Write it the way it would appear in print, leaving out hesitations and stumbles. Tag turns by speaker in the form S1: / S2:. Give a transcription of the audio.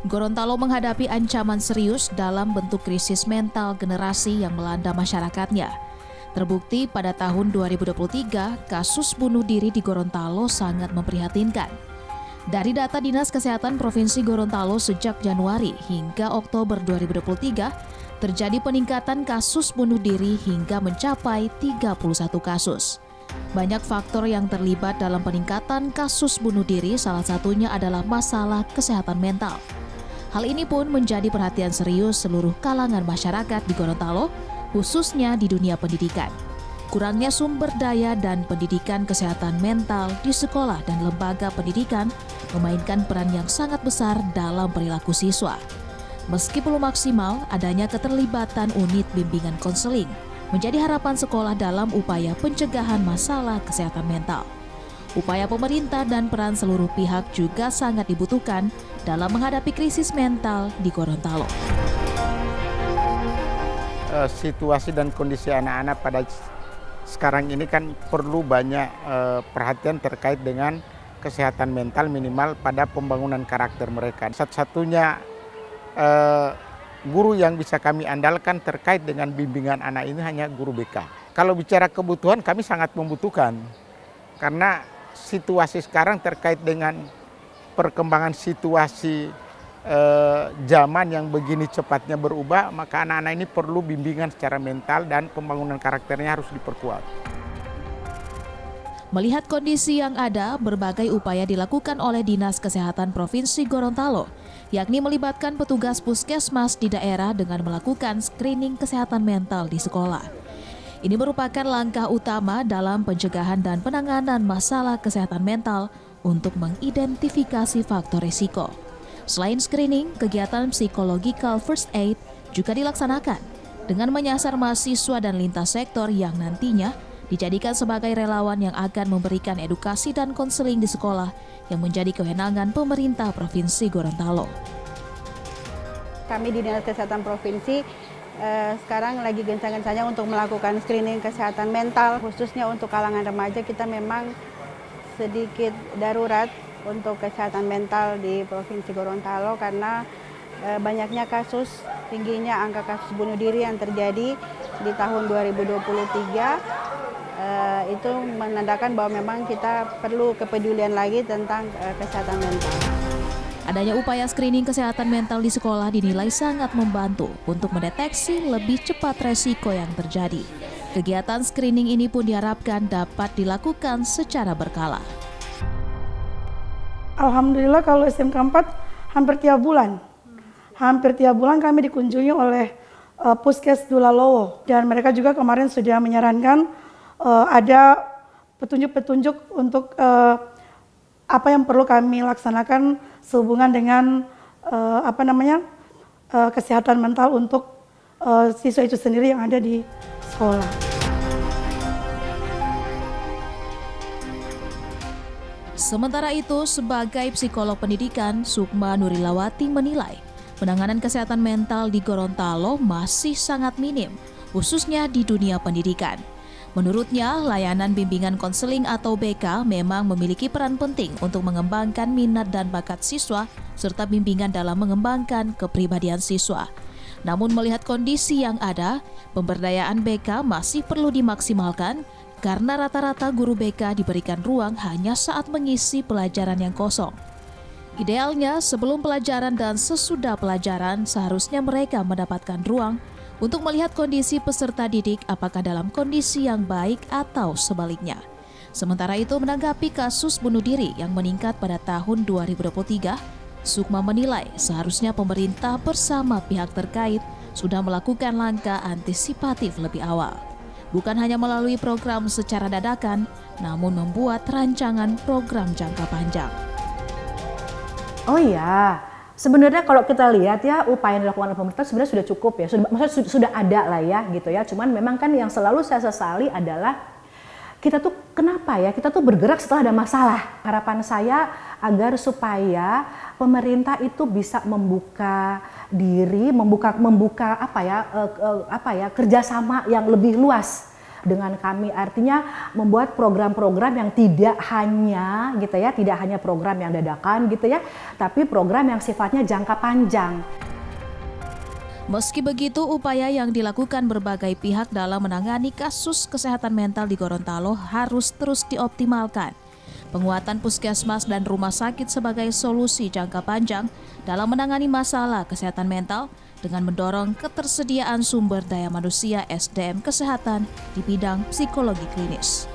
S1: Gorontalo menghadapi ancaman serius dalam bentuk krisis mental generasi yang melanda masyarakatnya. Terbukti pada tahun 2023, kasus bunuh diri di Gorontalo sangat memprihatinkan. Dari data Dinas Kesehatan Provinsi Gorontalo sejak Januari hingga Oktober 2023, terjadi peningkatan kasus bunuh diri hingga mencapai 31 kasus. Banyak faktor yang terlibat dalam peningkatan kasus bunuh diri, salah satunya adalah masalah kesehatan mental. Hal ini pun menjadi perhatian serius seluruh kalangan masyarakat di Gorontalo, khususnya di dunia pendidikan. Kurangnya sumber daya dan pendidikan kesehatan mental di sekolah dan lembaga pendidikan memainkan peran yang sangat besar dalam perilaku siswa. Meski belum maksimal, adanya keterlibatan unit bimbingan konseling menjadi harapan sekolah dalam upaya pencegahan masalah kesehatan mental. Upaya pemerintah dan peran seluruh pihak juga sangat dibutuhkan dalam menghadapi krisis mental di Gorontalo.
S2: Situasi dan kondisi anak-anak pada sekarang ini kan perlu banyak perhatian terkait dengan kesehatan mental minimal pada pembangunan karakter mereka. Satu-satunya guru yang bisa kami andalkan terkait dengan bimbingan anak ini hanya guru BK. Kalau bicara kebutuhan, kami sangat membutuhkan karena situasi sekarang terkait dengan perkembangan situasi zaman yang begini cepatnya berubah, maka anak-anak ini perlu bimbingan secara mental dan pembangunan karakternya harus diperkuat.
S1: Melihat kondisi yang ada, berbagai upaya dilakukan oleh Dinas Kesehatan Provinsi Gorontalo, yakni melibatkan petugas puskesmas di daerah dengan melakukan screening kesehatan mental di sekolah. Ini merupakan langkah utama dalam pencegahan dan penanganan masalah kesehatan mental untuk mengidentifikasi faktor risiko. Selain screening, kegiatan psychological first aid juga dilaksanakan dengan menyasar mahasiswa dan lintas sektor yang nantinya dijadikan sebagai relawan yang akan memberikan edukasi dan konseling di sekolah yang menjadi kewenangan pemerintah Provinsi Gorontalo.
S3: Kami di Dinas Kesehatan Provinsi sekarang lagi gencar-gencarnya untuk melakukan screening kesehatan mental, khususnya untuk kalangan remaja. Kita memang sedikit darurat untuk kesehatan mental di Provinsi Gorontalo karena banyaknya kasus, tingginya angka kasus bunuh diri yang terjadi di tahun 2023. Itu menandakan bahwa memang kita perlu kepedulian lagi tentang kesehatan mental.
S1: Adanya upaya screening kesehatan mental di sekolah dinilai sangat membantu untuk mendeteksi lebih cepat resiko yang terjadi. Kegiatan screening ini pun diharapkan dapat dilakukan secara berkala.
S4: Alhamdulillah kalau SMK 4 hampir tiap bulan. Hampir tiap bulan kami dikunjungi oleh Puskes Dulalowo. Dan mereka juga kemarin sudah menyarankan ada petunjuk-petunjuk untuk apa yang perlu kami laksanakan sehubungan dengan kesehatan mental untuk siswa itu sendiri yang ada di sekolah.
S1: Sementara itu, sebagai psikolog pendidikan, Sukma Nurilawati menilai penanganan kesehatan mental di Gorontalo masih sangat minim, khususnya di dunia pendidikan. Menurutnya, layanan bimbingan konseling atau BK memang memiliki peran penting untuk mengembangkan minat dan bakat siswa serta bimbingan dalam mengembangkan kepribadian siswa. Namun melihat kondisi yang ada, pemberdayaan BK masih perlu dimaksimalkan karena rata-rata guru BK diberikan ruang hanya saat mengisi pelajaran yang kosong. Idealnya, sebelum pelajaran dan sesudah pelajaran seharusnya mereka mendapatkan ruang untuk melihat kondisi peserta didik apakah dalam kondisi yang baik atau sebaliknya. Sementara itu, menanggapi kasus bunuh diri yang meningkat pada tahun 2023, Sukma menilai seharusnya pemerintah bersama pihak terkait sudah melakukan langkah antisipatif lebih awal. Bukan hanya melalui program secara dadakan, namun membuat rancangan program jangka panjang.
S5: Oh iya, sebenarnya kalau kita lihat ya upaya yang dilakukan oleh pemerintah sebenarnya sudah cukup ya, sudah ada lah ya gitu ya. Cuman memang kan yang selalu saya sesali adalah kita tuh kenapa ya, kita tuh bergerak setelah ada masalah. Harapan saya agar supaya pemerintah itu bisa membuka diri, membuka kerjasama yang lebih luas dengan kami, artinya membuat program-program yang tidak hanya gitu ya, tidak hanya program yang dadakan gitu ya, tapi program yang sifatnya jangka panjang.
S1: Meski begitu, upaya yang dilakukan berbagai pihak dalam menangani kasus kesehatan mental di Gorontalo harus terus dioptimalkan. Penguatan puskesmas dan rumah sakit sebagai solusi jangka panjang dalam menangani masalah kesehatan mental dengan mendorong ketersediaan sumber daya manusia SDM kesehatan di bidang psikologi klinis.